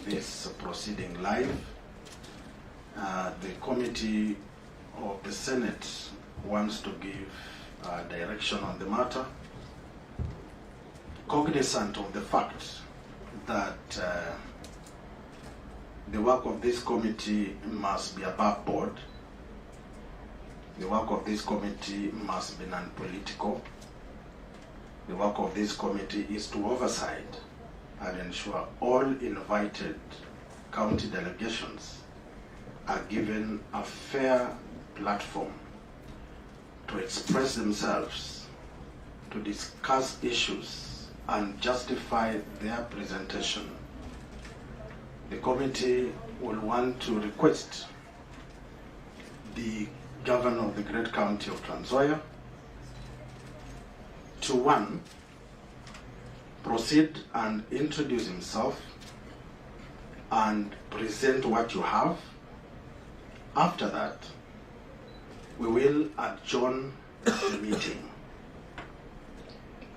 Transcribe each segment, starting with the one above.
this proceeding live. The committee of the Senate wants to give direction on the matter, cognizant of the fact that the work of this committee must be above board. The work of this committee must be non-political. The work of this committee is to oversight and ensure all invited county delegations are given a fair platform to express themselves, to discuss issues and justify their presentation. The committee will want to request the Governor of the Great County of Trans Nzoia to, one, proceed and introduce himself and present what you have. After that, we will adjourn the meeting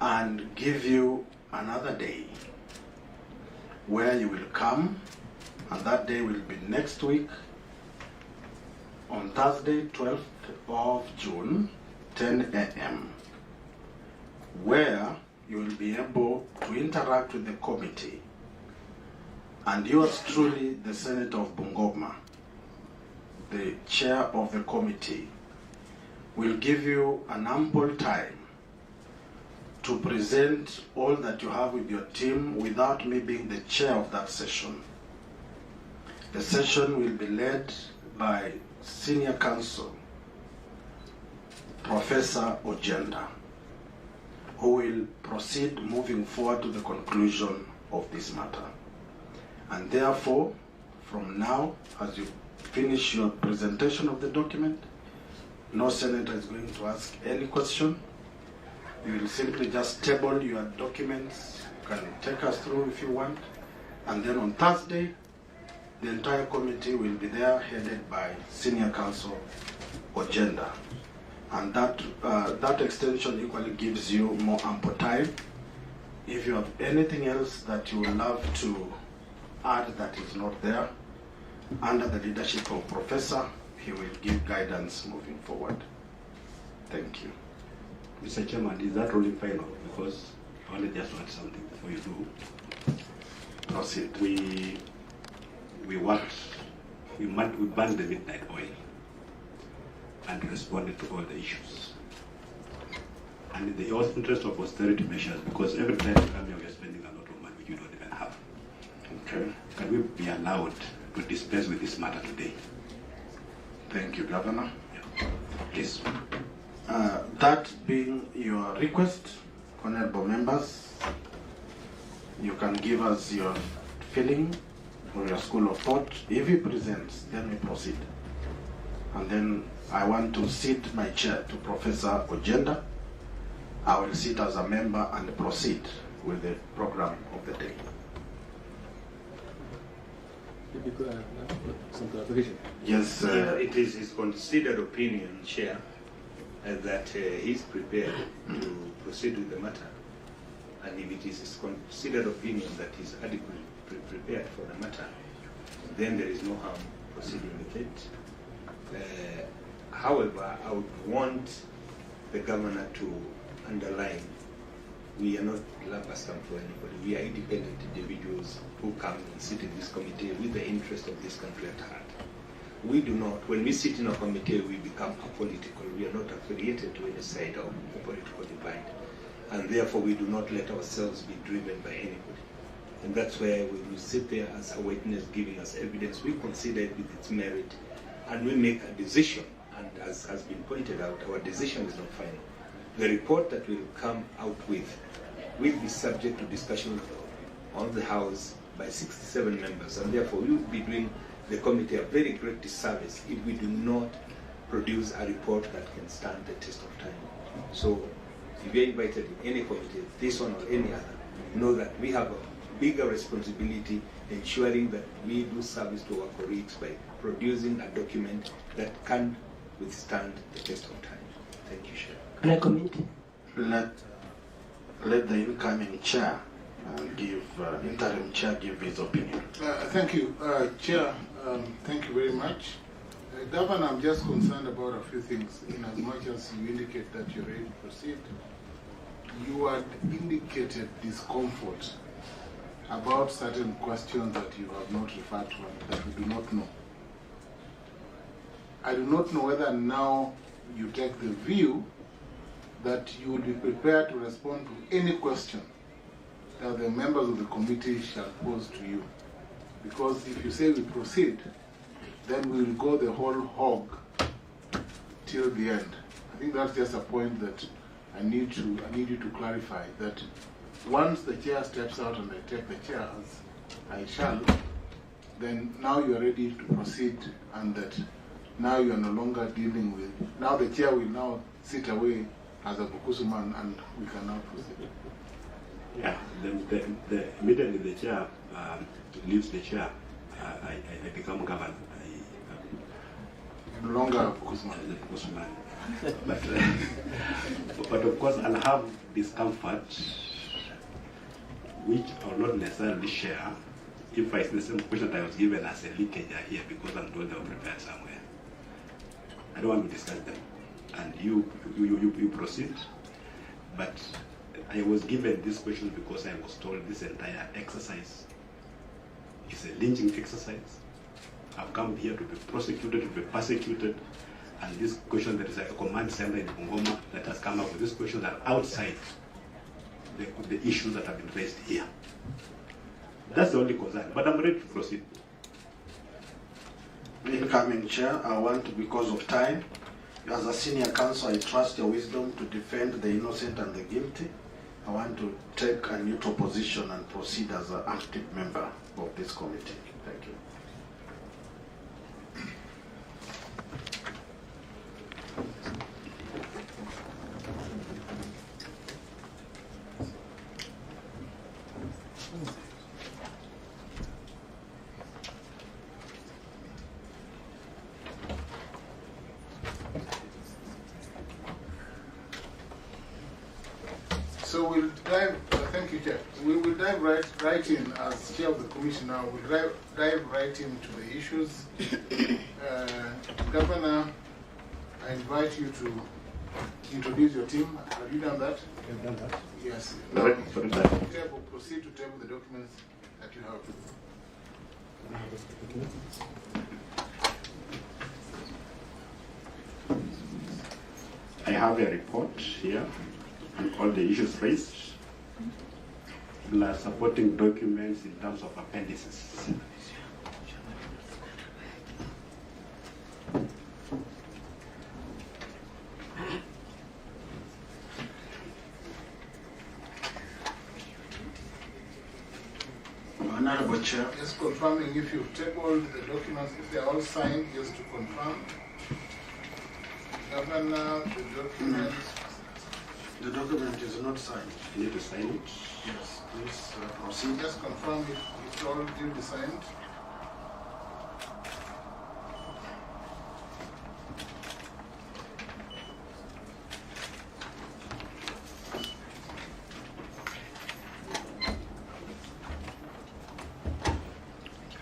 and give you another day where you will come, and that day will be next week on Thursday, 12th of June, 10 a.m., where you will be able to interact with the committee. And yours truly, the Senator of Bungoma, the chair of the committee, will give you an ample time to present all that you have with your team without me being the chair of that session. The session will be led by Senior Counsel, Professor Ojenda, who will proceed moving forward to the conclusion of this matter. And therefore, from now, as you finish your presentation of the document, no senator is going to ask any question. You will simply just table your documents. You can take us through if you want. And then on Thursday, the entire committee will be there, headed by Senior Counsel Ojenda. And that extension equally gives you more ample time. If you have anything else that you would love to add that is not there, under the leadership of Professor, he will give guidance moving forward. Thank you. Mr. Chairman, is that ruling final? Because I only just want something before you do. Proceed. We banned the midnight oil and responded to all the issues. And in the interest of austerity measures, because every time you come here, we are spending a lot of money which you don't even have. Okay. Can we be allowed to dispense with this matter today? Thank you, Governor. Yeah. Please. That being your request, honorable members, you can give us your feeling or your school of thought. If he presents, then we proceed. And then I want to cede my chair to Professor Ojenda. I will sit as a member and proceed with the program of the day. Some clarification. Yes. It is his considered opinion, Chair, that he's prepared to proceed with the matter. And if it is his considered opinion that he's adequately prepared for the matter, then there is no harm proceeding with it. However, I would want the Governor to underline, we are not lumber stamp for anybody. We are independent individuals who come and sit in this committee with the interest of this country at heart. We do not, when we sit in a committee, we become apolitical. We are not affiliated to any side of the political divide. And therefore, we do not let ourselves be driven by anybody. And that's where when we sit there as a witness giving us evidence, we consider it with its merit, and we make a decision. And as has been pointed out, our decision is not final. The report that we will come out with will be subject to discussion on the House by 67 members, and therefore we will be doing the committee a very great disservice if we do not produce a report that can stand the test of time. So if you're invited in any committee, this one or any other, know that we have a bigger responsibility ensuring that we do service to our colleagues by producing a document that can withstand the test of time. Thank you, Chair. Can I comment? Let the incoming chair and give interim chair give his opinion. Thank you, Chair. Thank you very much. Governor, I'm just concerned about a few things. In as much as you indicate that you're ready to proceed, you had indicated discomfort about certain questions that you have not referred to and that we do not know. I do not know whether now you take the view that you will be prepared to respond to any question that the members of the committee shall pose to you. Because if you say we proceed, then we will go the whole hog till the end. I think that's just a point that I need you to clarify, that once the chair steps out and I take the chair, as I shall, then now you are ready to proceed, and that now you are no longer dealing with, now the chair will now sit away as a Bukusuman and we can now proceed. Yeah, immediately the chair leaves the chair, I become governor. No longer a Bukusuman. But of course, I'll have discomfort, which I'll not necessarily share if I see the same question that I was given as a leakage here, because I'm told they were prepared somewhere. I don't want to discuss them. And you proceed. But I was given this question because I was told this entire exercise is a lynching exercise. I've come here to be prosecuted, to be persecuted. And this question, there is a command center in Bungoma that has come up with these questions that are outside the issues that have been raised here. That's the only concern, but I'm ready to proceed. Incoming chair, I want, because of time, as a senior counsel, I trust your wisdom to defend the innocent and the guilty. I want to take a neutral position and proceed as an active member of this committee. Thank you. So we'll dive, thank you, Chair. We will dive right in, as Chair of the Commission now, we'll dive right into the issues. Governor, I invite you to introduce your team. Have you done that? I've done that. Yes. Now, proceed to table the documents that you have. I have a report here on all the issues raised, plus supporting documents in terms of appendices. Honorable Chair. Just confirming if you've tabled the documents, if they are all signed, just to confirm. Governor, the documents. The document is not signed. You need to sign it. Yes, Please proceed. just confirm if it's all duly signed.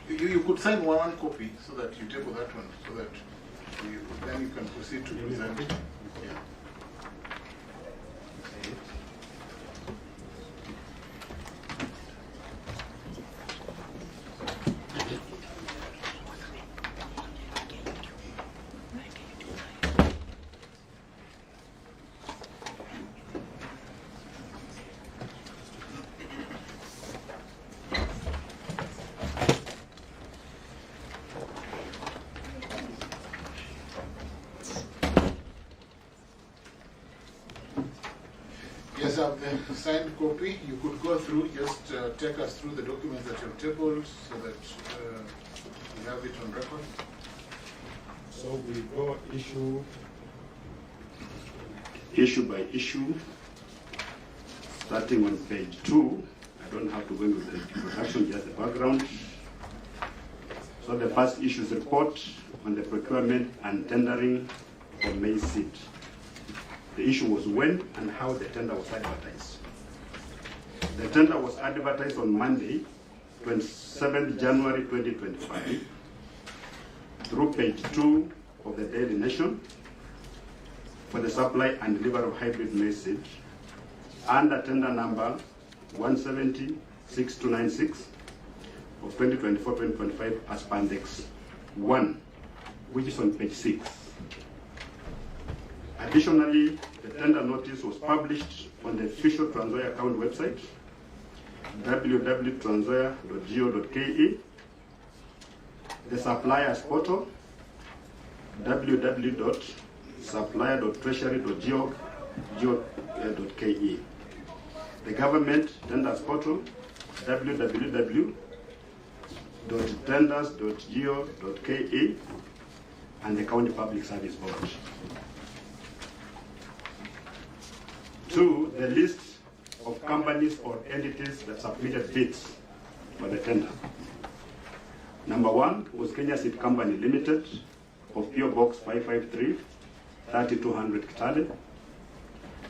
You could sign one copy so that you table that one, so that then you can proceed to present it. Yeah. Yes, I have the signed copy. You could go through, just take us through the documents that you've tabled so that we have it on record. So we go issue by issue, starting on page 2. I don't have to go into the introduction, just the background. So the first issue is a report on the procurement and tendering for maize seed. The issue was when and how the tender was advertised. The tender was advertised on Monday, 27th January 2025, through page 2 of the Daily Nation for the supply and delivery of hybrid maize under tender number 170-6296 of 2024-2025 as Appendix 1, which is on page 6. Additionally, the tender notice was published on the official Trans Nzoia account website, www.transnzoia.go.ke, the suppliers portal, www.supplier.treasury.go.ke, the government tenders portal, www.tenders.go.ke, and the County Public Service Board. 2, the list of companies or entities that submitted bids for the tender. Number 1 was Kenya Seed Company Limited of PO Box 553, 3200 Kitale.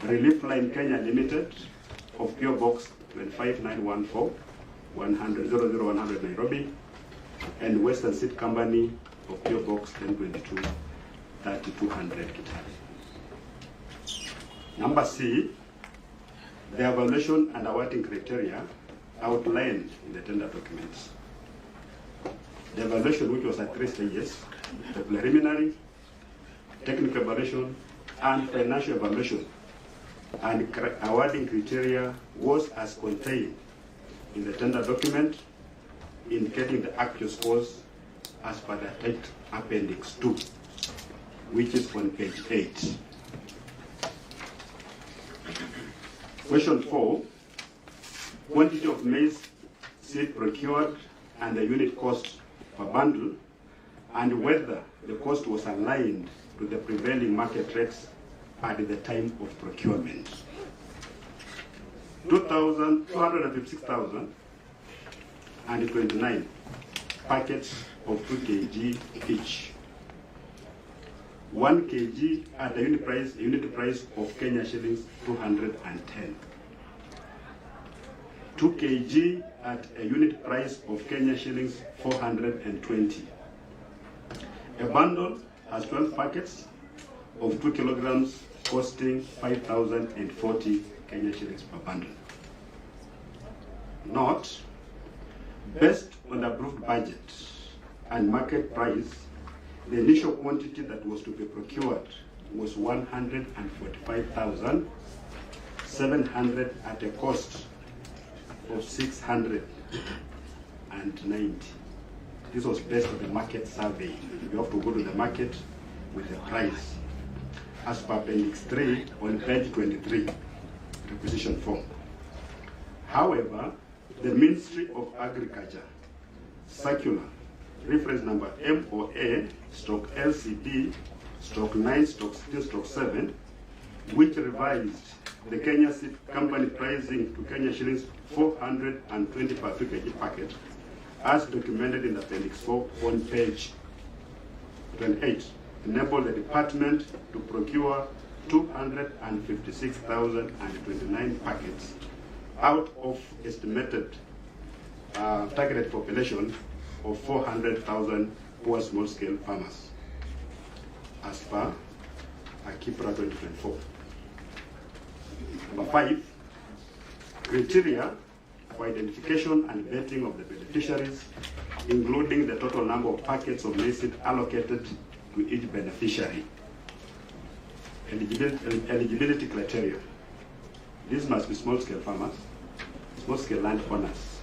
Relief Line Kenya Limited of PO Box 25914, 100 Nairobi. And Western Seed Company of PO Box 1022, 3200 Kitale. Number C, the evaluation and awarding criteria outlined in the tender documents. The evaluation, which was at 3 stages, the preliminary, technical evaluation, and financial evaluation, and awarding criteria was as contained in the tender document, indicating the actual scores as per the attached Appendix 2, which is on page 8. Question 4, quantity of maize seed procured and the unit cost per bundle, and whether the cost was aligned to the prevailing market rates at the time of procurement. 256,029 packets of 2 kg each. 1 kg at a unit price of Kenya shillings 210. 2 kg at a unit price of Kenya shillings 420. A bundle has 12 packets of 2 kilograms costing 5,040 Kenya shillings per bundle. Note, based on the approved budget and market price, the initial quantity that was to be procured was 145,700 at a cost of 690. This was based on the market survey. You have to go to the market with the price, as per Appendix 3 on page 23, requisition form. However, the Ministry of Agriculture circular reference number MOA/LCD/9/16/7, which revised the Kenya Seed Company pricing to Kenya shillings 420 per 2 kg packet, as documented in Appendix 4 on page 28, enabled the department to procure 256,029 packets out of estimated targeted population of 400,000 poor small-scale farmers, as per Akipra 2024. Number 5, criteria for identification and vetting of the beneficiaries, including the total number of packets of maize seed allocated to each beneficiary. Eligibility criteria. These must be small-scale farmers, small-scale landowners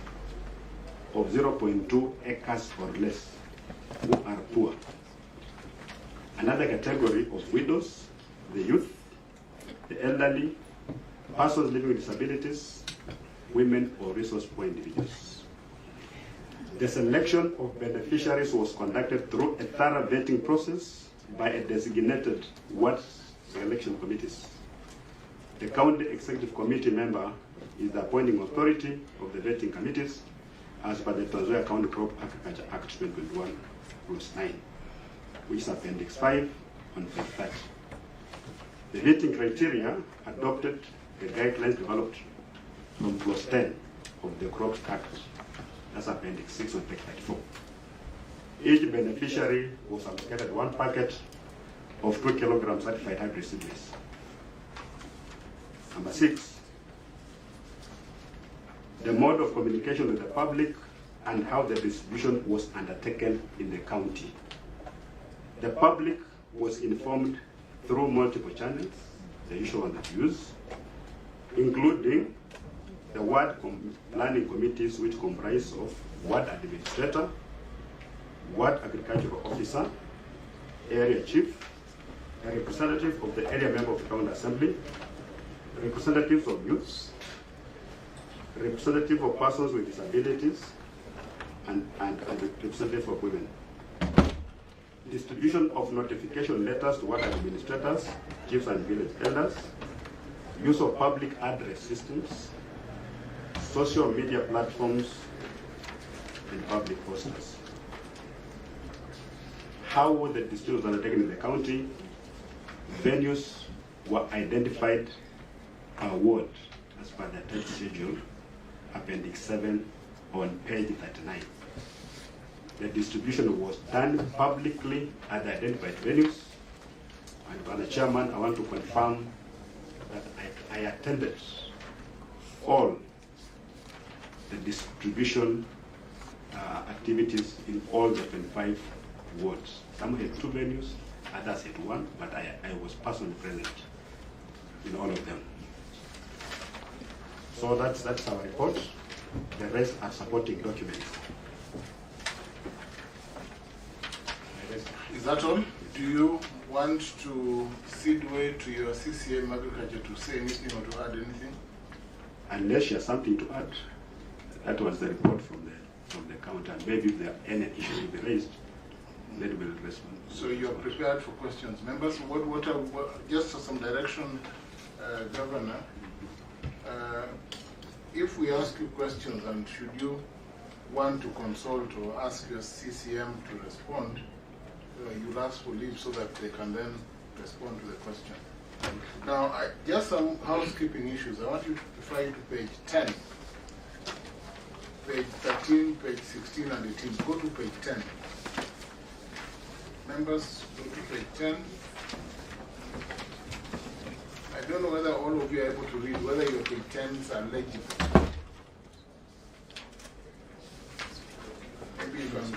of 0.2 acres or less who are poor. Another category of widows, the youth, the elderly, persons living with disabilities, women or resource poor individuals. The selection of beneficiaries was conducted through a thorough vetting process by a designated ward selection committees. The county executive committee member is the appointing authority of the vetting committees as per the Trans Nzoia County Crop Agriculture Act 2021, Rules 9, which is Appendix 5 on page 30. The vetting criteria adopted the guidelines developed from clause 10 of the Crops Act, that's appendix 6 on page 34. Each beneficiary was allocated 1 packet of 2 kilograms certified hybrid seedlings. Number 6, the mode of communication with the public and how the distribution was undertaken in the county. The public was informed through multiple channels, the usual one that we use, including the ward planning committees, which comprise of ward administrator, ward agricultural officer, area chief, a representative of the area member of the town assembly, representatives of youths, representative of persons with disabilities, and representative of women. Distribution of notification letters to ward administrators, chiefs and village elders, use of public address systems, social media platforms, and public posters. How were the distributions undertaken in the county? Venues were identified per ward as per the tight schedule, appendix 7 on page 39. The distribution was done publicly at the identified venues. And by the chairman, I want to confirm that I attended all the distribution activities in all the 25 wards. Some had 2 venues, others had 1, but I was personally present in all of them. So that's our report. The rest are supporting documents. Is that all? Do you want to cede way to your CCM Agriculture to say anything or to add anything? Unless you have something to add, that was the report from the counter. Maybe if there are any issues to be raised, then we'll respond. So you're prepared for questions. Members, just some direction, Governor. If we ask you questions, and should you want to consult or ask your CCM to respond, you'll ask for leave so that they can then respond to the question. Now, just some housekeeping issues. I want you to refer you to page 10, page 13, page 16, and 18. Go to page 10. Members, go to page 10. I don't know whether all of you are able to read, whether your page 10s are legible. Maybe you can.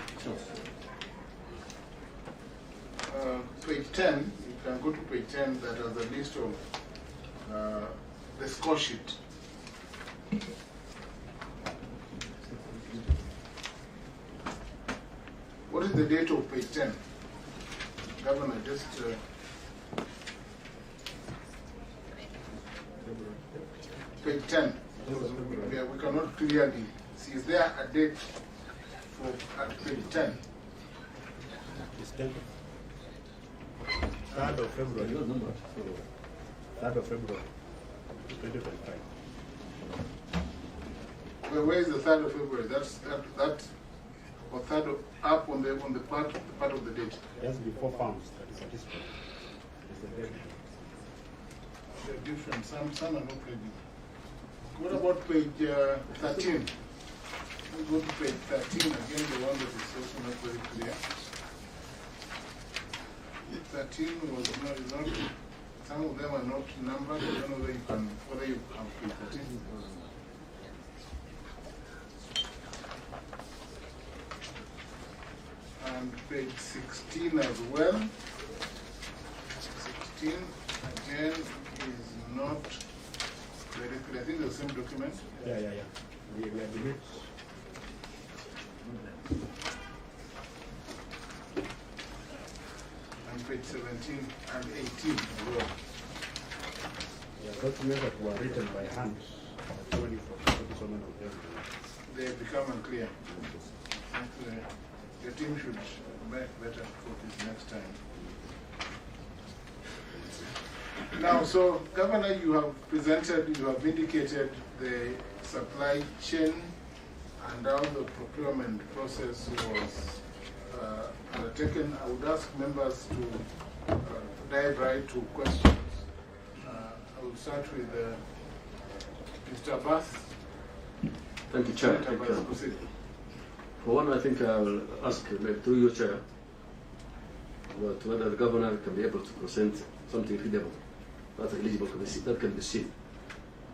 Page 10, you can go to page 10 that has a list of the score sheet. What is the date of page 10? Governor, just... page 10. We cannot clearly see. Is there a date for at page 10? It's 10. 3rd of February. 3rd of February. 2025. Well, where is the 3rd of February? That's or 3rd of, up on the part of the date. Just before farms, that is satisfied. They're different. Some are not ready. What about page 13? We'll go to page 13 again, the one that is also not very clear. 13 was not, some of them are not numbered. I don't know whether you have page 13. And page 16 as well. 16 again is not very clear. I think it's the same document. Yeah. We are doing. And page 17 and 18 as well. Yeah, documents that were written by hand. So many of them. They become unclear. Your team should make better copies next time. Now, so Governor, you have presented, you have indicated the supply chain and how the procurement process was undertaken. I would ask members to dive right to questions. I will start with Mr. Bath. Thank you, Chair. Senator Vice, proceed. For one, I think I will ask, maybe through your Chair, about whether the Governor can be able to present something readable, that's eligible to be seen, that can be seen.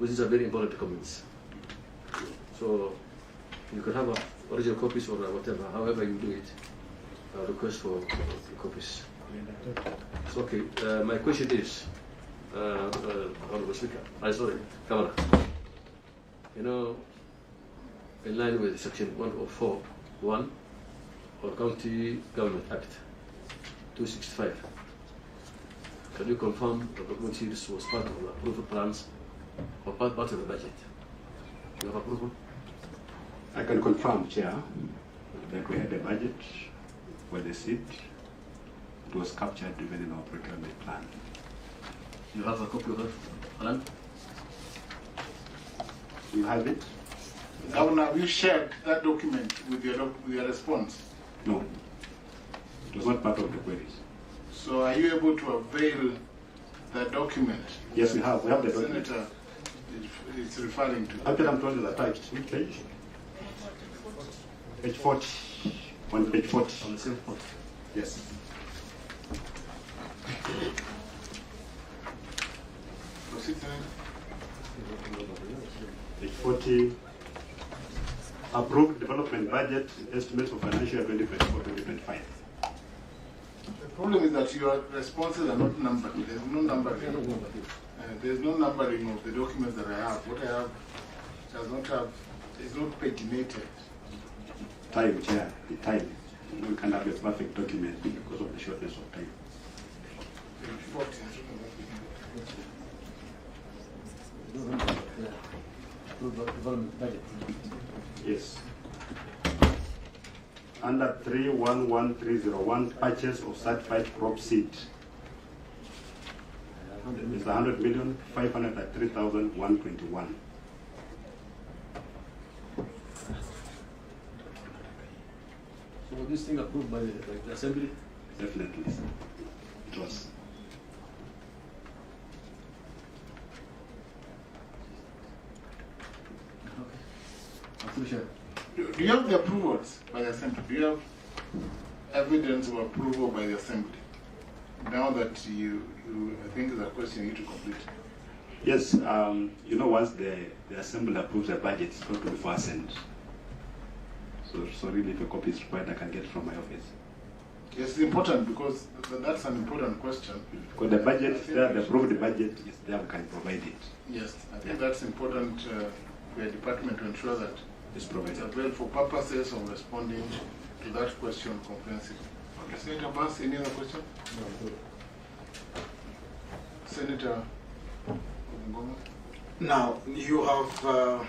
These are very important documents. So you can have original copies or whatever, however you do it. I'll request for copies. So, okay, my question is, Honorable Speaker, sorry, Governor. You know, in line with Section 104(1) of County Government Act 265, can you confirm that the document use was part of the approval plans or part of the budget? You have approval? I can confirm, Chair, that we had a budget for the seat. It was captured even in our procurement plan. You have a copy of that plan? You have it? Governor, have you shared that document with your response? No. It was not part of the queries. So are you able to avail that document? Yes, we have. We have the document. Senator is referring to. Actually, I'm told it's attached. Which page? Page 40. On page 40. On the same point. Yes. Proceed, Senator. Page 40. Approved development budget estimates for financial year 2024-2025. The problem is that your responses are not numbered. There's no numbering. There's no numbering of the documents that I have. What I have does not have, is not paginated. Time, Chair, the time. We can't have a perfect document because of the shortness of time. Page 40. Development budget. Yes. Under 311301, purchase of certified crop seed. It's 100,503,121. So was this thing approved by the Assembly? Definitely. It was. Do you have the approvals by the Assembly? Do you have evidence of approval by the Assembly? Now that you I think is a question you need to complete. Yes, you know, once the Assembly approves the budget, it's going to be first sent. So really, if a copy is required, I can get it from my office. Yes, it's important because that's an important question. Because the budget is there, the approved budget is there, we can provide it. Yes, I think that's important for your department to ensure that It's provided. it's available for purposes of responding to that question comprehensively. Okay. Senator Bass, any other question? No. Senator Ngoma? Now, you have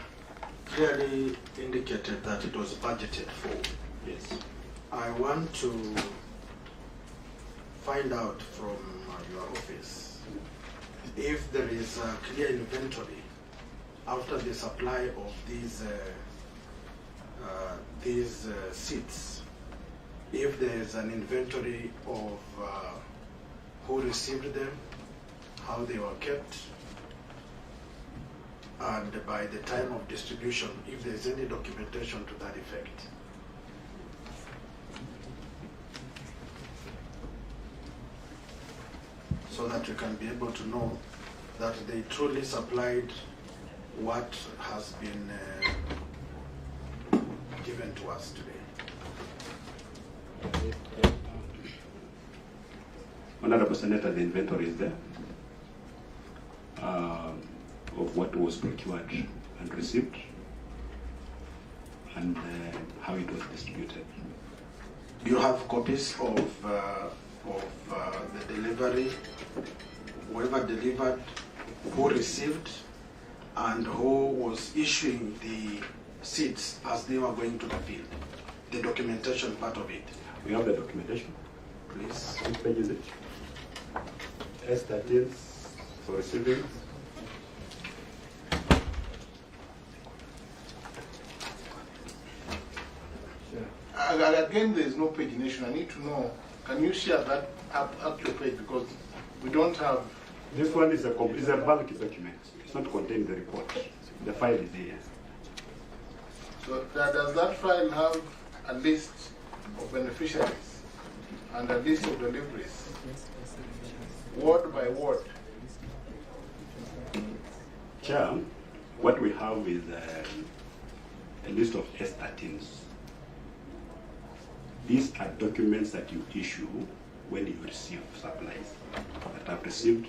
clearly indicated that it was budgeted for. Yes. I want to find out from your office if there is a clear inventory after the supply of these seats, if there is an inventory of who received them, how they were kept, and by the time of distribution, if there is any documentation to that effect. So that we can be able to know that they truly supplied what has been given to us today. Honorable Senator, the inventory is there of what was procured and received and how it was distributed. Do you have copies of the delivery, whoever delivered, who received, and who was issuing the seats as they were going to the field? The documentation part of it. We have the documentation. Please. Which page is it? S13 for receiving. Again, there is no pagination. I need to know, can you share that up to your page, because we don't have... This one is a bulk document. It's not contained in the report. The file is here. So does that file have a list of beneficiaries and a list of deliveries, word by word? Chair, what we have is a list of S13s. These are documents that you issue when you receive supplies. That have received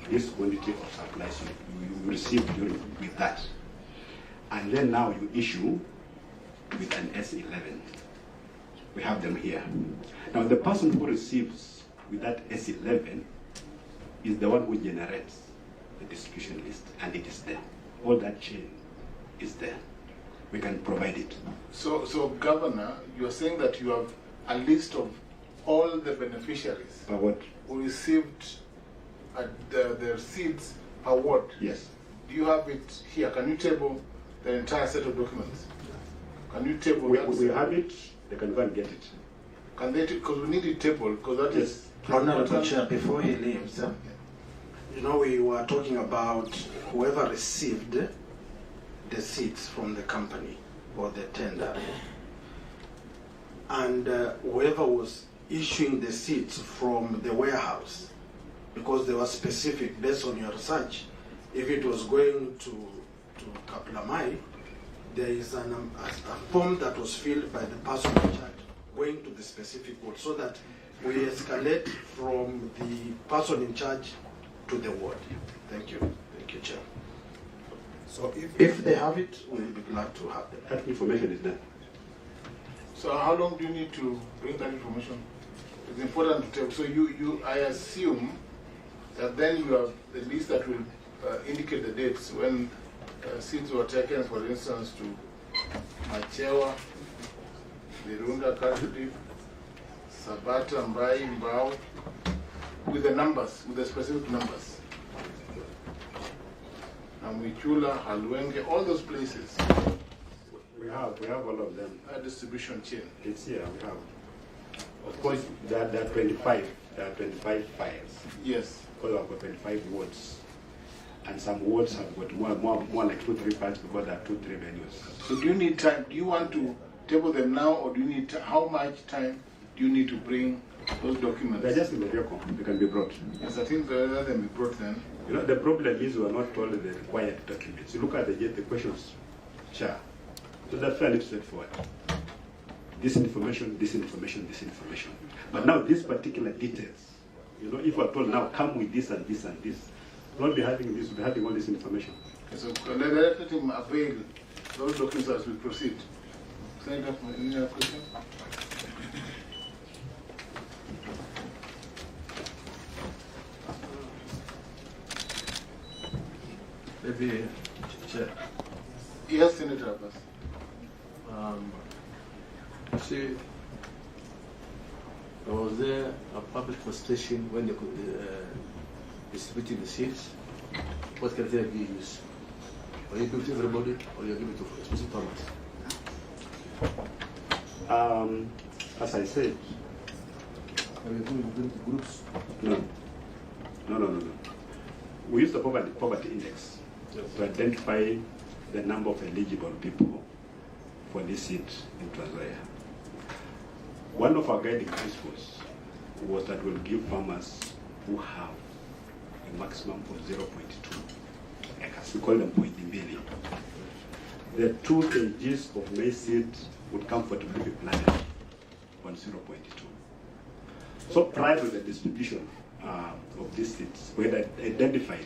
this quantity of supplies you received with that. And then now you issue with an S11. We have them here. Now the person who receives with that S11 is the one who generates the distribution list, and it is there. All that chain is there. We can provide it. So Governor, you're saying that you have a list of all the beneficiaries What? who received the receipts per word? Yes. Do you have it here? Can you table the entire set of documents? Can you table that? We have it. They can go and get it. Can they? Because we need it tabled. Because that is. Honorable Chair, before he leaves, you know, we were talking about whoever received the seats from the company or the tender, and whoever was issuing the seats from the warehouse, because they were specific based on your research. If it was going to Kaplamai, there is a form that was filled by the person in charge going to the specific ward, so that we escalate from the person in charge to the ward. Thank you. Thank you, Chair. So If they have it, we'll be glad to have them. That information is there. So how long do you need to bring that information? It's important to tell. So I assume that then you have the list that will indicate the dates when seeds were taken, for instance, to Machewa, Virunda, Kashudip, Sabata, Mbai, Mbao, with the numbers, with the specific numbers. Namwichula, Halwenge, all those places. We have all of them. A distribution chain. It's here. We have. Of course, there are 25. There are 25 files. Yes. Because I've got 25 wards, and some wards have got more like 2-3 files because there are 2-3 venues. So do you need time? Do you want to table them now, or do you need how much time do you need to bring those documents? They're just in the vehicle. They can be brought. Yes, I think rather than be brought then. You know, the problem is we are not told the required documents. You look at the questions, Chair. So that's fairly straightforward. This information, this information, this information. But now these particular details, you know, if we're told now come with this and this and this, we'll not be having this, we'll be having all this information. Okay, so let him avail those documents as we proceed. Senator, any other question? Maybe, Chair. Yes, Senator Abbas. See, was there a public consultation when you distributing the seats? What criteria do you use? Or you give it to everybody, or you give it to specific farmers? As I said, Are you doing groups? no. We use the poverty index to identify the number of eligible people for this seat in Tanzania. One of our guiding principles was that we'll give farmers who have a maximum of 0.2 acres. We call them Poidimbili. The 2 kgs of maize seed would comfortably be planted on 0.2. So prior to the distribution of these seeds, we had identified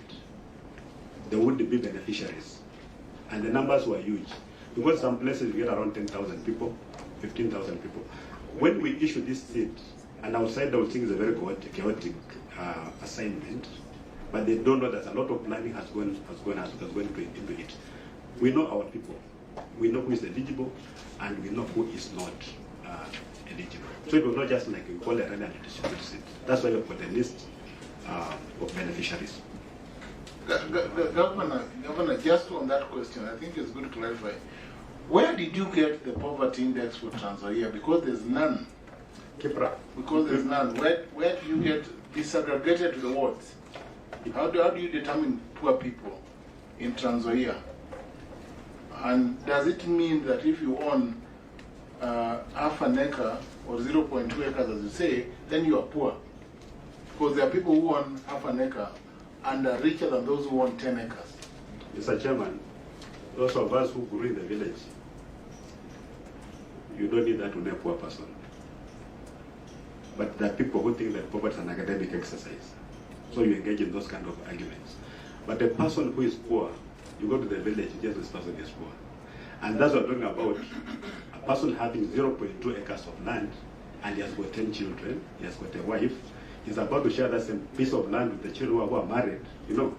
the would-be beneficiaries, and the numbers were huge. Because some places we get around 10,000 people, 15,000 people. When we issue this seed, and outside I think it's a very chaotic assignment, but they don't know that a lot of planning has gone into it. We know our people. We know who is eligible, and we know who is not eligible. So it was not just like we call it and distribute seed. That's why we put a list of beneficiaries. Governor, just on that question, I think it's good to clarify. Where did you get the poverty index for Tanzania? Because there's none. Kipra. Because there's none. Where do you get disaggregated to the wards? How do you determine poor people in Tanzania? And does it mean that if you own half an acre or 0.2 acres, as you say, then you are poor? Because there are people who own half an acre and are richer than those who own 10 acres. Mr. Chairman, those of us who grew in the village, you don't need that to know a poor person. But there are people who think that poverty is an academic exercise. So you engage in those kind of arguments. But a person who is poor, you go to the village, yes, this person is poor. And that's what I'm talking about. A person having 0.2 acres of land, and he has got 10 children, he has got a wife, he's about to share that same piece of land with the children who are married. You know,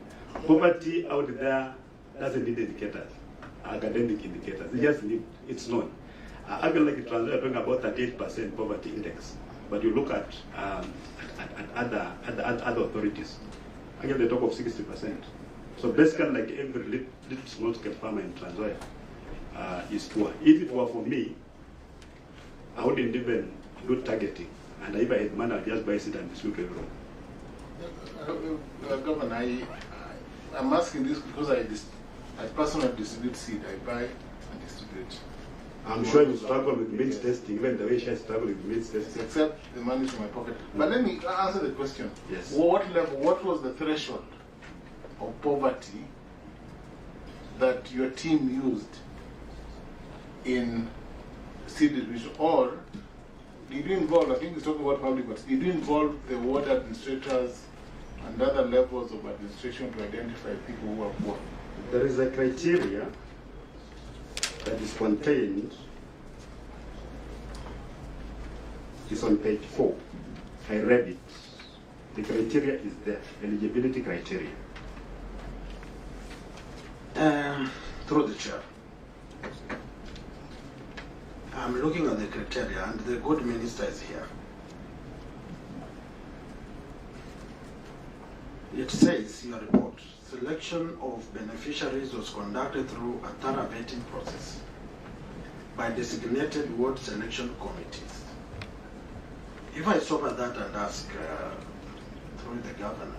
poverty out there doesn't need indicators, academic indicators. It just need, it's known. I feel like we're talking about 38% poverty index. But you look at other authorities, again they talk of 60%. So basically, like every little small-scale farmer in Tanzania is poor. If it were for me, I wouldn't even do targeting. And if I had money, I'd just buy it and distribute to everyone. Governor, I'm asking this because I personally distribute seed. I buy and distribute. I'm sure you struggle with means testing, even the way she struggle with means testing. Except the money from my pocket. But let me answer the question. Yes. What was the threshold of poverty that your team used in seed distribution? Or did you involve, I think he's talking about public, but did you involve the ward administrators and other levels of administration to identify people who are poor? There is a criteria that is contained, it's on page 4. I read it. The criteria is there, eligibility criteria. Through the chair. I'm looking at the criteria and the good minister is here. It says, your report, selection of beneficiaries was conducted through a thorough vetting process by designated ward selection committees. If I stop at that and ask through the governor,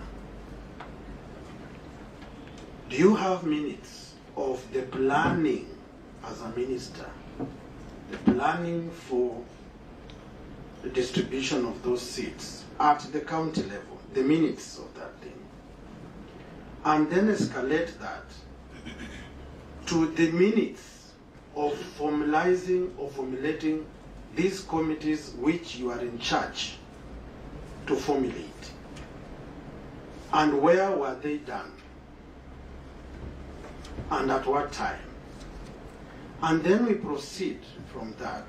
do you have minutes of the planning as a minister, the planning for the distribution of those seats at the county level, the minutes of that thing? And then escalate that to the minutes of formalizing or formulating these committees which you are in charge to formulate. And where were they done? And at what time? And then we proceed from that.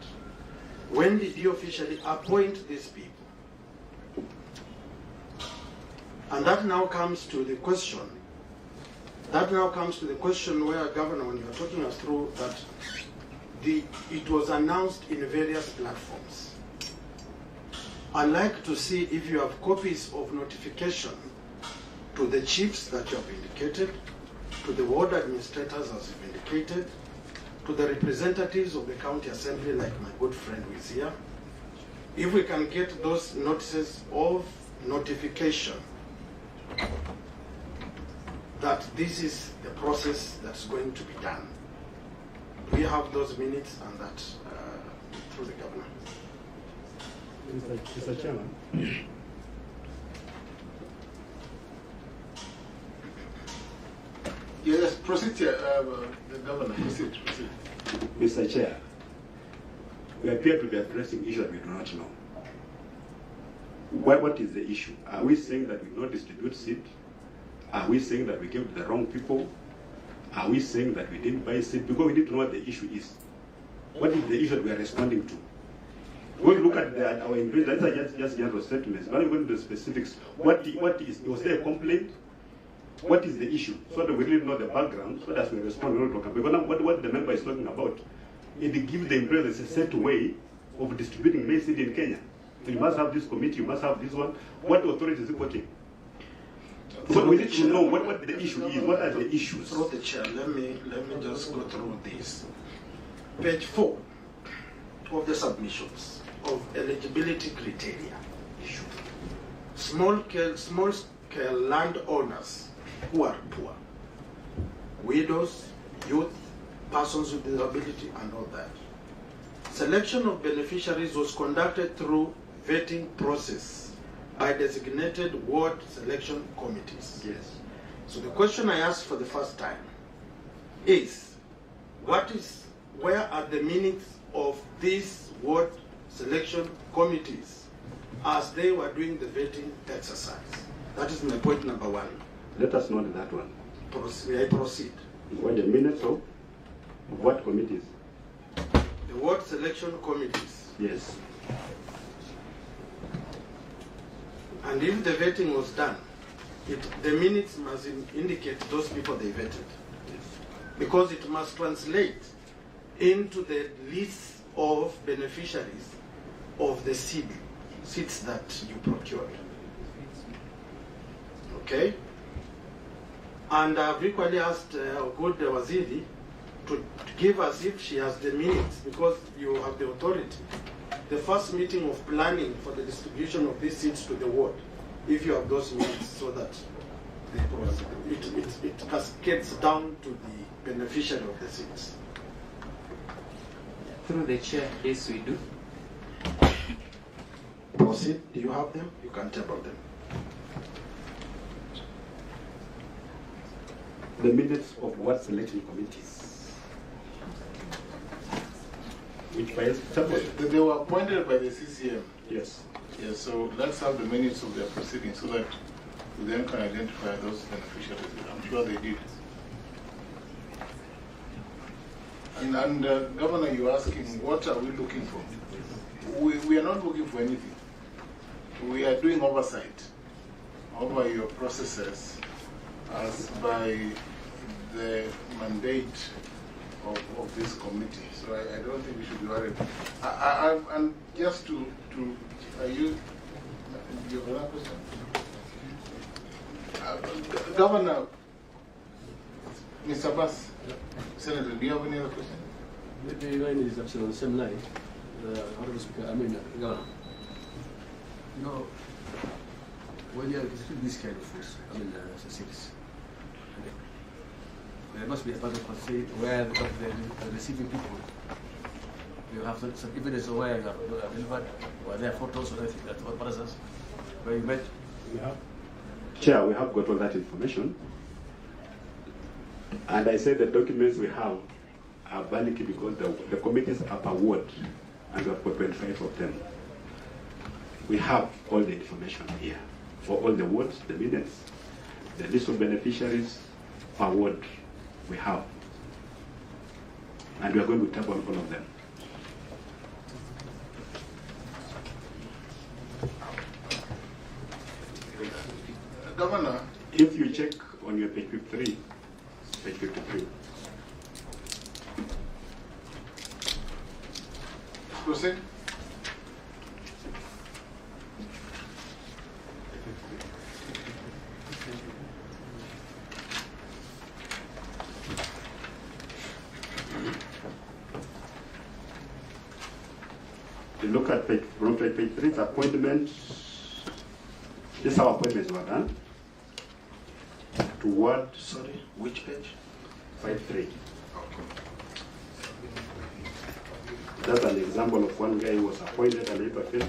When did you officially appoint these people? And that now comes to the question. Where, Governor, when you are talking us through that, it was announced in various platforms. I'd like to see if you have copies of notification to the chiefs that you have indicated, to the ward administrators as you've indicated, to the representatives of the county assembly like my good friend who is here. If we can get those notices of notification that this is the process that's going to be done. We have those minutes and that through the governor. Mr. Chairman. Yes, proceed, the governor. Proceed. Mr. Chair, we appear to be addressing issues that we do not know. What is the issue? Are we saying that we do not distribute seed? Are we saying that we gave to the wrong people? Are we saying that we didn't buy seed? Because we need to know what the issue is. What is the issue that we are responding to? When we look at our ingredients, that's just general statements. When we go into the specifics, what is, was there a complaint? What is the issue? So that we really know the background, so that we respond. Because what the member is talking about, it gives the employers a set way of distributing maize seed in Kenya. So you must have this committee, you must have this one. What authority is it working? So we need to know what the issue is. What are the issues? Through the chair, let me just go through this. Page 4 of the submissions of eligibility criteria issue. Small scale landowners who are poor, widows, youth, persons with disability and all that. Selection of beneficiaries was conducted through vetting process by designated ward selection committees. Yes. So the question I asked for the first time is, where are the minutes of these ward selection committees as they were doing the vetting exercise? That is my point number one. Let us note that one. I proceed. What the minutes of what committees? The ward selection committees. Yes. And if the vetting was done, the minutes must indicate those people they vetted. Because it must translate into the list of beneficiaries of the seats that you procured. Okay? And I've equally asked good Waziri to give us, if she has the minutes, because you have the authority, the first meeting of planning for the distribution of these seats to the ward, if you have those minutes, so that it cascades down to the beneficiary of the seats. Through the chair, yes, we do. Proceed. Do you have them? You can table them. The minutes of what selection committees? Which files? They were appointed by the CCM. Yes. Yes, so let's have the minutes of their proceedings so that we then can identify those beneficiaries. I'm sure they did. And Governor, you're asking, what are we looking for? We are not looking for anything. We are doing oversight over your processes as by the mandate of this committee. So I don't think we should be worried. And just to are you have another question? Governor, Mr. Bass, Senator, do you have any other question? Maybe mine is actually on the same line. Honorable Speaker, Governor. You know, when you are executing this kind of force, cities, there must be a part of policy where the receiving people, you have some evidence of where you are delivered, or there are photos or anything that what process where you met. Chair, we have got all that information. And I said the documents we have are valid because the committees are per ward, and we have got 25 of them. We have all the information here for all the wards, the minutes, the list of beneficiaries per ward we have. And we are going to table all of them. Governor, if you check on your page 53, proceed. You look at page 3, it's appointment. This is how appointments were done. To ward. Sorry, which page? 5.3. That's an example of one guy who was appointed at labor field.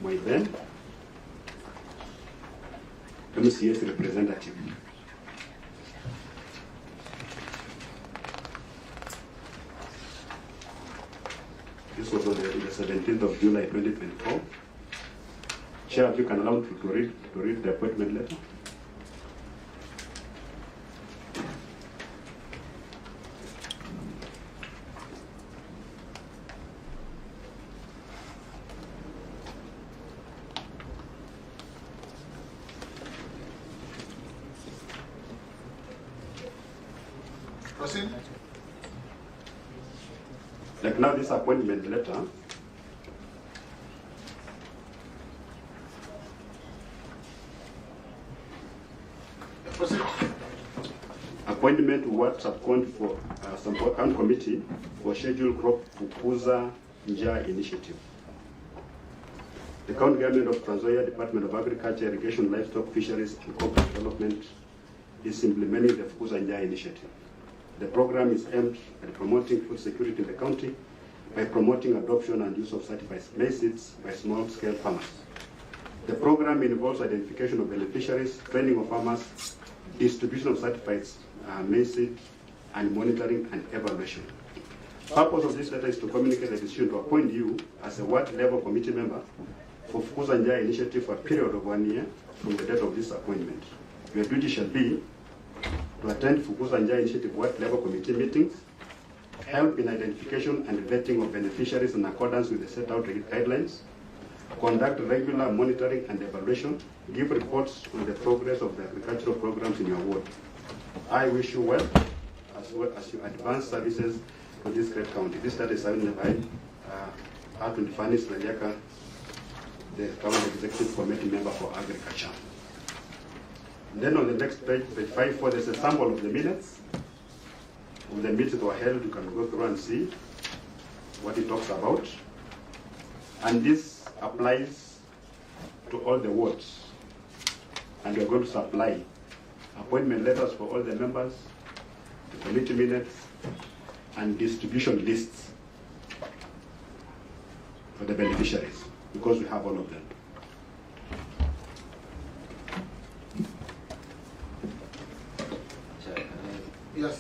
My then, MCS representative. This was on the 17th of July 2024. Chair, if you can allow to read the appointment letter. Proceed. Like now, this appointment letter. Proceed. Appointment to what subcon for some account committee for scheduled crop Kukuza Nja initiative. The county government of Trans Nzoia, Department of Agriculture, Irrigation, Livestock, Fisheries and Corporate Development is implementing the Fukuza Njaa initiative. The program is aimed at promoting food security in the county by promoting adoption and use of certified maize seeds by small-scale farmers. The program involves identification of beneficiaries, training of farmers, distribution of certified maize seeds, and monitoring and evaluation. The purpose of this letter is to communicate the decision to appoint you as a ward-level committee member for Fukuza Njaa initiative for a period of 1 year from the date of this appointment. Your duty shall be to attend Fukuza Njaa initiative ward-level committee meetings, help in identification and vetting of beneficiaries in accordance with the set out guidelines, conduct regular monitoring and evaluation, give reports on the progress of the agricultural programs in your ward. I wish you well as you advance services to this great county. This letter is signed by Arthur Fanis Naliaka, the County Executive Committee member for Agriculture. Then on the next page, page 5, there's a sample of the minutes. Of the meetings that were held, you can go through and see what it talks about. And this applies to all the wards. And we're going to supply appointment letters for all the members, the committee minutes, and distribution lists for the beneficiaries, because we have all of them.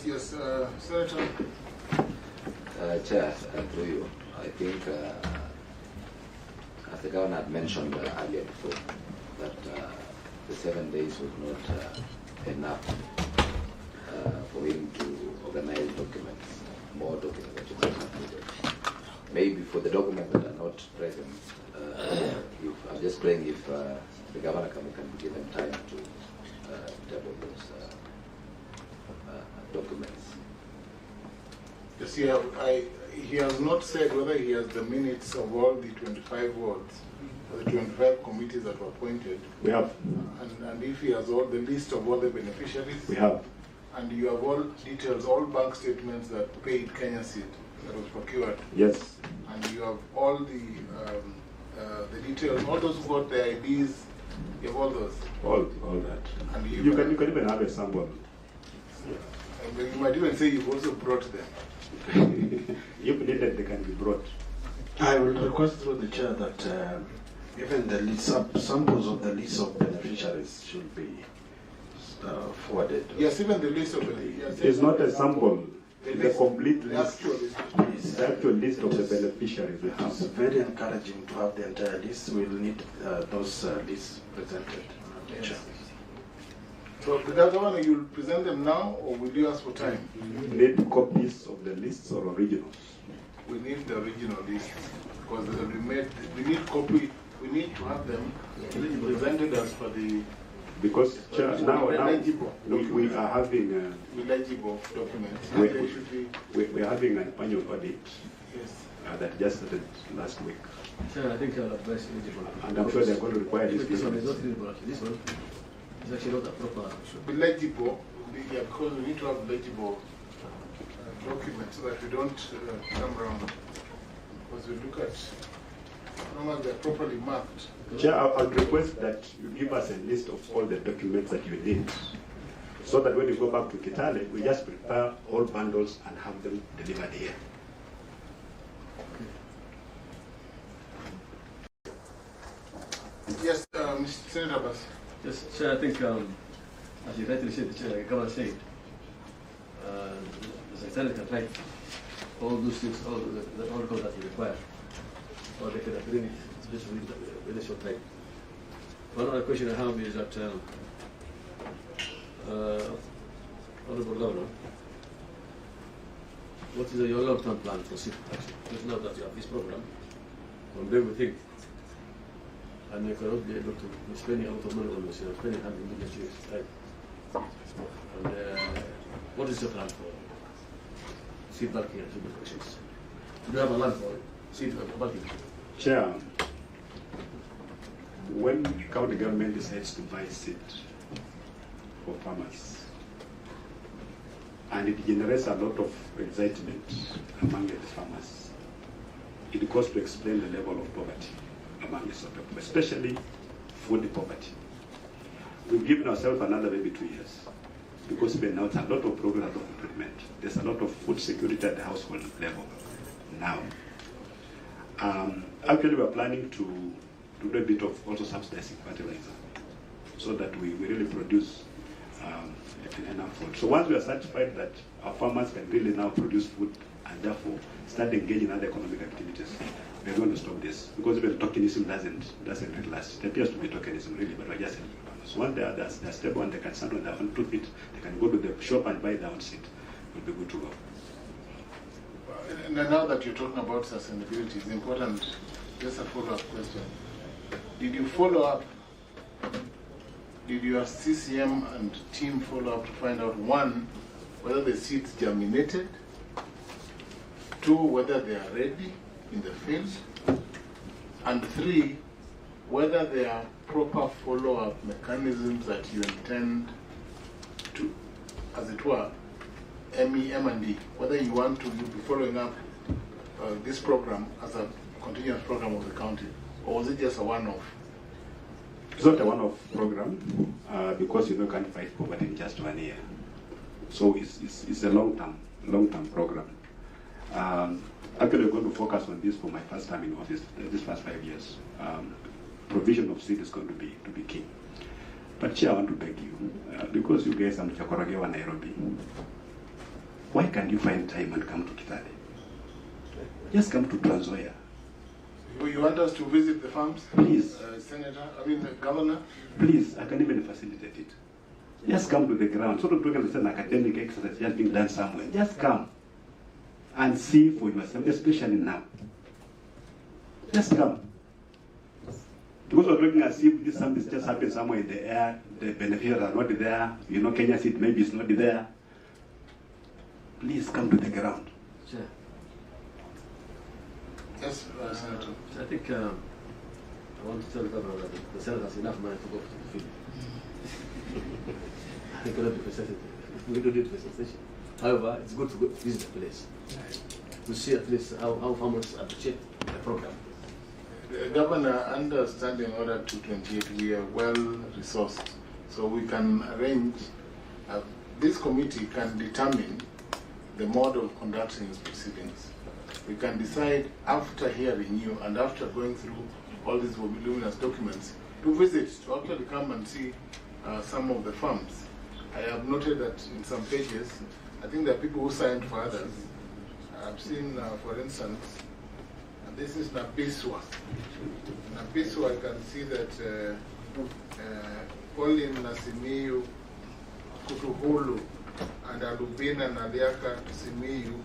Yes, Senator. Chair, through you, I think, as the governor had mentioned earlier before, that the 7 days was not enough for him to organize documents, more documents that you might have needed. Maybe for the documents that are not present, I'm just praying if the governor can give them time to table those documents. Yes, he has not said whether he has the minutes of all the 25 wards, or the 25 committees that were appointed. We have. And if he has all the list of all the beneficiaries. We have. And you have all details, all bank statements that paid Kenya seed that was procured. Yes. And you have all the details, all those who got the IDs, you have all those. All that. And you can even have a sample. You might even say you've also brought them. If needed, they can be brought. I will request through the chair that even the list, samples of the list of beneficiaries should be forwarded. Yes, even the list of beneficiaries. It's not a sample. It's a complete list. The actual list of the beneficiaries. It's very encouraging to have the entire list. We'll need those lists presented. Yes. So, the governor, you'll present them now, or will you ask for time? We need copies of the lists or originals. We need the original lists, because we need to have them presented as per the... Because now we are having... legible documents. We are having an annual audit. Yes. That just started last week. Sir, I think I'll advise eligible. And I'm sure they're going to require this. This one is not eligible, actually. This one is actually not a proper. Should be legible, because we need to have legible documents so that we don't come around. Because we look at, as long as they're properly marked. Chair, I'll request that you give us a list of all the documents that you need, so that when you go back to Kitale, we just prepare all bundles and have them delivered here. Yes, Mr. Senator Abbas. Yes, Chair, I think, as you rightly said, the governor said, the Secretary can write all those things, all the articles that you require, or they can bring it, especially with a short time. One other question I have is that, Honorable Governor, what is your long-term plan for SIP action? Because now that you have this program, from there we think, and you cannot be able to be spending a lot of money on this, spending 100 million years, right? And what is your plan for seed bulking and seed questions? Do you have a plan for seed bulking? Chair, when county government decides to buy seed for farmers, and it generates a lot of excitement among the farmers, it goes to explain the level of poverty among the people, especially food poverty. We've given ourselves another maybe 2 years because even now it's a lot of progress, a lot of improvement. There's a lot of food security at the household level now. Actually, we're planning to do a bit of also subsidizing fertilizer so that we really produce enough food. So once we are satisfied that our farmers can really now produce food and therefore start engaging in other economic activities, we're going to stop this, because even tokenism doesn't really last. It appears to be tokenism really, but we're just helping farmers. So once they're stable and they can stand on their own 2 feet, they can go to the shop and buy their own seed. We'll be good to go. And now that you're talking about sustainability, it's important, just a follow-up question. Did you follow up, did your CCM and team follow up to find out, 1, whether the seeds germinated, 2, whether they are ready in the field, and 3, whether there are proper follow-up mechanisms that you intend to, as it were, M&D, whether you want to be following up this program as a continuous program of the county, or was it just a one-off? It's not a one-off program because you can't fight poverty in just 1 year. So it's a long-term program. Actually, we're going to focus on this for my first time in office, this first 5 years. Provision of seed is going to be key. But Chair, I want to beg you, because you guys are Mchakorogewa, Nairobi, why can't you find time and come to Kitale? Just come to Trans Nzoia. You want us to visit the farms? Please. Governor? Please, I can even facilitate it. Just come to the ground. Sort of doing an academic exercise just being done somewhere. Just come and see for yourself, especially now. Just come. Because we're looking at if this something just happened somewhere in the air, the beneficiaries are not there, Kenya seed maybe is not there. Please come to the ground. Sure. Yes, Senator. I think I want to tell the governor that the Senate has enough money to go to the field. I cannot be presented. We don't need presentation. However, it's good to go visit the place to see at least how farmers appreciate the program. Governor, under Standing Order 228, we are well resourced, so we can arrange. This committee can determine the mode of conducting its proceedings. We can decide after hearing you and after going through all these voluminous documents to visit, to actually come and see some of the farms. I have noted that in some pages, I think there are people who signed for others. I've seen, for instance, this is Nabiswa. Nabiswa, I can see that Pauline Nasimiyu, Kutuhulu, and Alubina Naliaka Simiyu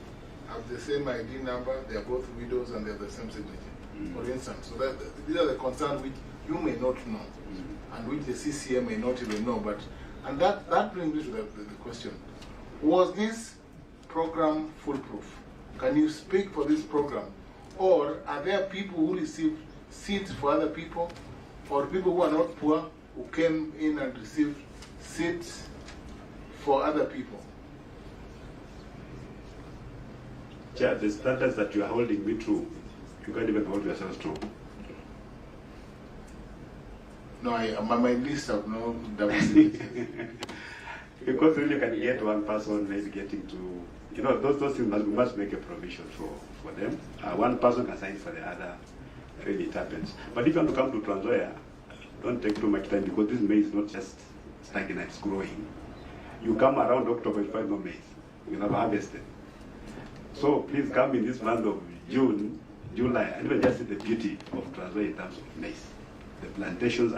have the same ID number. They are both widows and they have the same signature, for instance. So these are the concerns which you may not know and which the CCM may not even know. And that brings me to the question. Was this program foolproof? Can you speak for this program? Or are there people who received seeds for other people, or people who are not poor who came in and received seeds for other people? Chair, the standards that you are holding me to, you can't even hold yourselves to. No, my list of no double signatures. Because really you can get one person maybe getting to, those things we must make a provision for them. One person can sign for the other, really it happens. But if you want to come to Trans Nzoia, don't take too much time, because this maize is not just stagnant, it's growing. You come around October, you find no maize. You never harvested. So please come in this month of June, July, and even just see the beauty of Trans Nzoia in terms of maize. The plantations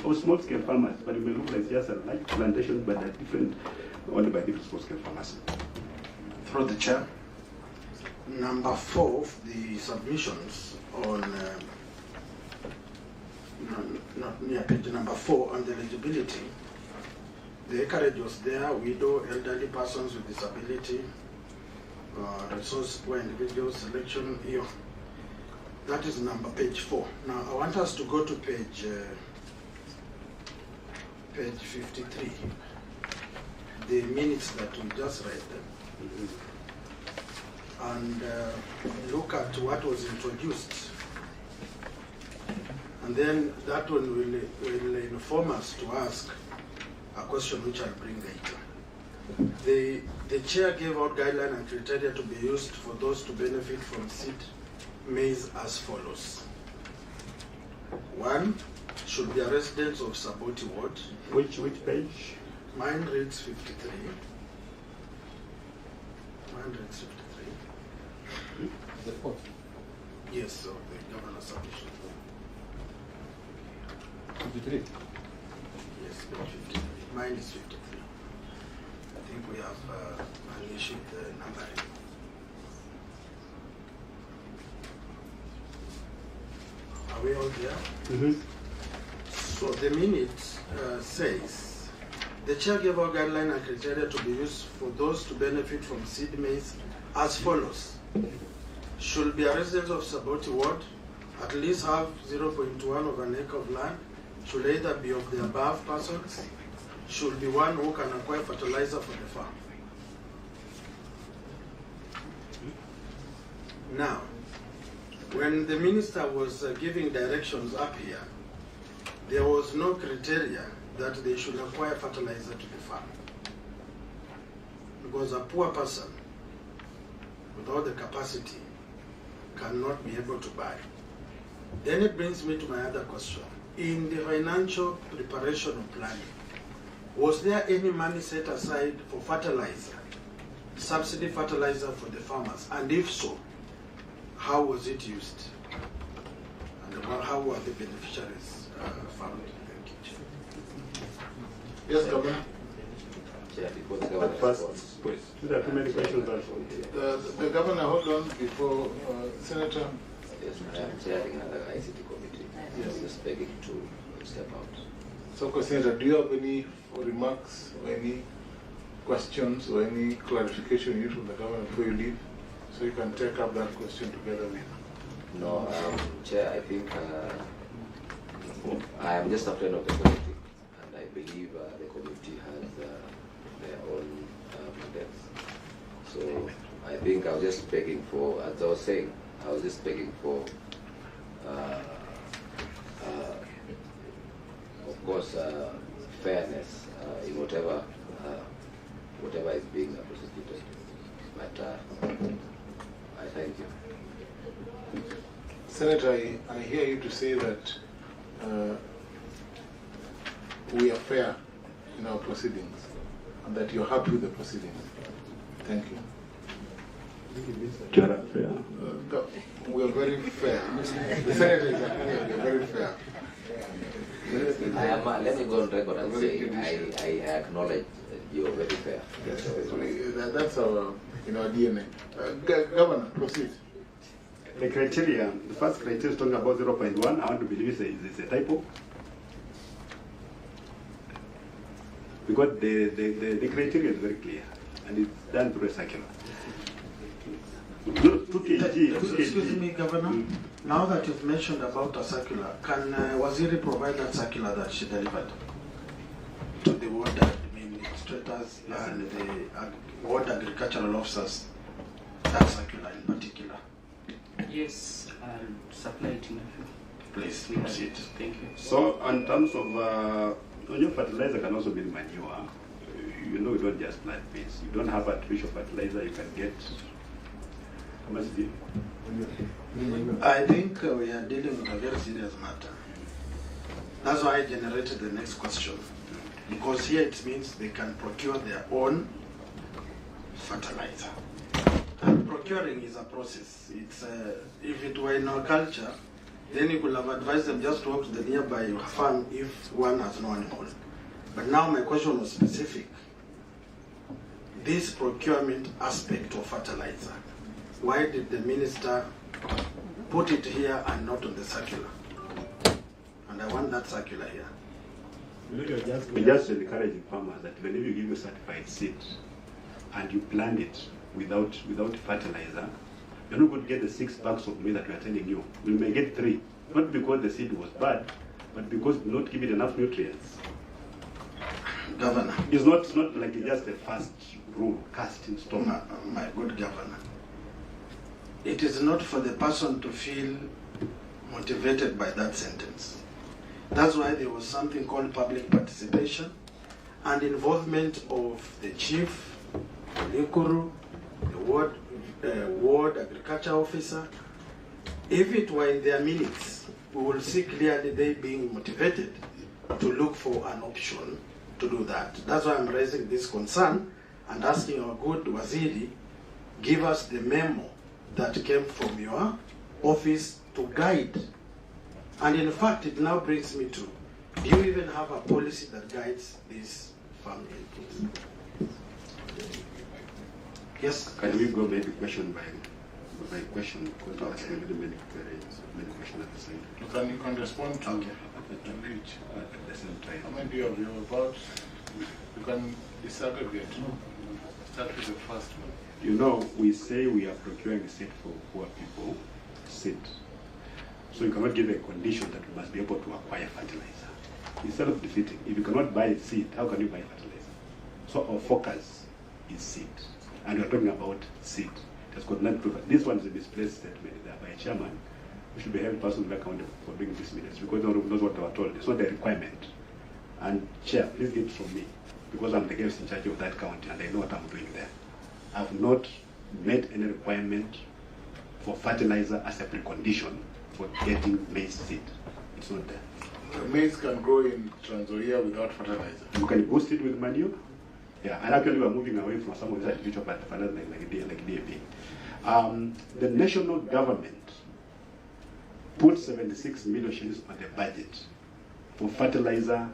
or small-scale farmers, but it may look like just a large plantation, but they're different, only by different small-scale farmers. Through the chair, number 4 of the submissions on, not near page number 4 on the eligibility, the acreage was there, widow, elderly persons with disability, resource poor individuals, selection here. That is page 4. Now I want us to go to page 53. The minutes that we just read, and look at what was introduced, and then that one will inform us to ask a question which I'll bring later. The chair gave out guidelines and criteria to be used for those to benefit from seed maize as follows. 1, should be a resident of Saboti Ward. Which page? Mine reads 53. Mine reads 53. The fourth. Yes, so the governor's submission. 53. Yes, page 53. Mine is 53. I think we have an issue with the numbering. Are we all there? Mm-hmm. So the minute says, the chair gave out guidelines and criteria to be used for those to benefit from seed maize as follows. Should be a resident of Saboti Ward, at least have 0.1 of an acre of land, should either be of the above persons, should be one who can acquire fertilizer for the farm. Now, when the minister was giving directions up here, there was no criteria that they should acquire fertilizer to the farm. Because a poor person without the capacity cannot be able to buy. Then it brings me to my other question. In the financial preparation of planning, was there any money set aside for fertilizer, subsidy fertilizer for the farmers? And if so, how was it used? And how were the beneficiaries found? Yes, Governor. Chair, before the governor responds. There are too many questions. The governor, hold on before Senator. Yes, I am chairing another ICT committee. Yes. Just begging to step out. So, Senator, do you have any remarks or any questions or any clarification you need from the governor before you leave? So you can take up that question together with. No, Chair, I think I am just a friend of the committee, and I believe the committee has their own mandates. So I think I was just begging for, as I was saying, I was just begging for, of course, fairness in whatever is being prosecuted. But I thank you. Senator, I hear you to say that we are fair in our proceedings and that you're happy with the proceedings. Thank you. We are very fair. The Senator is very fair. I am, let me go on record and say I acknowledge you are very fair. Yes, that's our DNA. Governor, proceed. The criteria, the first criteria is talking about 0.1. I want to believe it's a typo. Because the criteria is very clear and it's done through a circular. 2 kg. Excuse me, Governor. Now that you've mentioned about a circular, can Waziri provide that circular that she delivered to the ward administrators and the ward agricultural officers? That circular in particular. Yes, I'll supply it in a few. Please We have proceed. it. Thank you. So, in terms of your fertilizer can also be manure. You know, you don't just plant beans. You don't have artificial fertilizer. You can get. How much is it? I think we are dealing with a very serious matter. That's why I generated the next question. Because here it means they can procure their own fertilizer. And procuring is a process. It's if it were in our culture, then you could have advised them just to walk to the nearby farm if one has no animal. But now my question was specific. This procurement aspect of fertilizer, why did the minister put it here and not on the circular? And I want that circular here. We just encouraging farmers that whenever you give a certified seed and you plant it without fertilizer, you're not going to get the 6 bags of maize that we are telling you. We may get 3, not because the seed was bad, but because we not give it enough nutrients. Governor. It's not like just the first rule cast in stone. My good governor. It is not for the person to feel motivated by that sentence. That's why there was something called public participation, and involvement of the chief, Nikuru, the ward agriculture officer. If it were in their minutes, we will see clearly they being motivated to look for an option to do that. That's why I'm raising this concern and asking our good Waziri, give us the memo that came from your office to guide. And in fact, it now brings me to, do you even have a policy that guides these farm inputs? Yes? Can we go maybe question by question? Because we're asking many questions at the same time. You can respond to Okay. each. At the same time. How many do you have? You have about, you can disaggregate. Start with the first one. You know, we say we are procuring seed for poor people, seed. So you cannot give a condition that you must be able to acquire fertilizer. It's self-defeating. If you cannot buy seed, how can you buy fertilizer? So our focus is seed. And we're talking about seed. That's got nothing to do. This one is a misplaced statement by a chairman. We should be held personally accountable for doing these minutes because no one knows what they were told. It's not a requirement. And Chair, please get it from me because I'm the guest in charge of that county and I know what I'm doing there. I've not made any requirement for fertilizer as a precondition for getting maize seed. It's not there. The maize can grow in Trans Nzoia without fertilizer. You can boost it with manure. Yeah, and actually we're moving away from some of these artificial fertilizers like DAP. The national government put 76 million shillings on the budget for fertilizer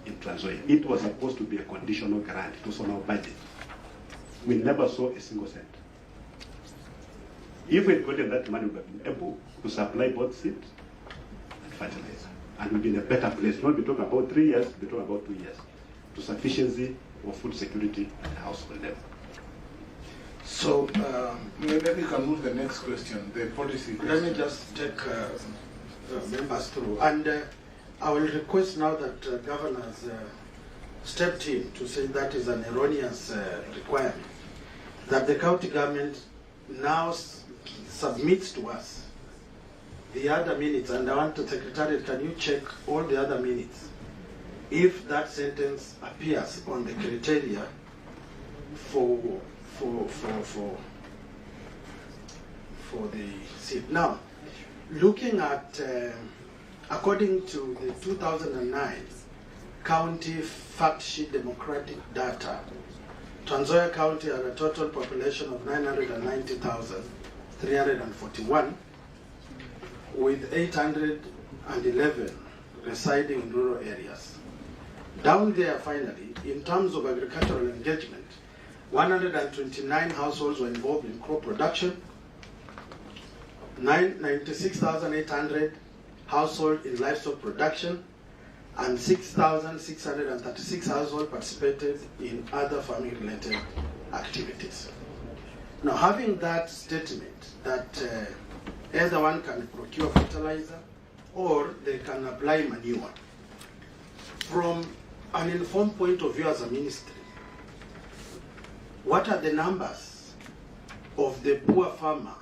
in Trans Nzoia. It was supposed to be a conditional grant. It was on our budget. We never saw a single cent. If we had gotten that money, we would have been able to supply both seed and fertilizer. And we'll be in a better place. Not be talking about 3 years, we'll be talking about 2 years. To sufficiency of food security at the household level. So, Maybe we can move to the next question, the policy question. let me just take members through. And I will request now that governors stepped in to say that is an erroneous requirement, that the county government now submits to us the other minutes, and I want the Secretariat, can you check all the other minutes? If that sentence appears on the criteria for the seat. Now, looking at, according to the 2009 county fact sheet democratic data, Trans Nzoia County had a total population of 990,341, with 811 residing in rural areas. Down there, finally, in terms of agricultural engagement, 129 households were involved in crop production, 96,800 households in livestock production, and 6,636 households participated in other farming-related activities. Now, having that statement that either one can procure fertilizer or they can apply manure, from an informed point of view as a ministry, what are the numbers of the poor farmer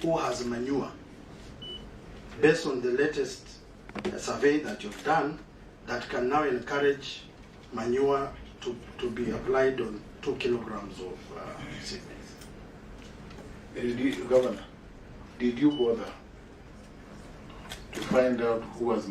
who has manure based on the latest survey that you've done that can now encourage manure to be applied on 2 kilograms of seedlings? Governor, did you bother to find out who was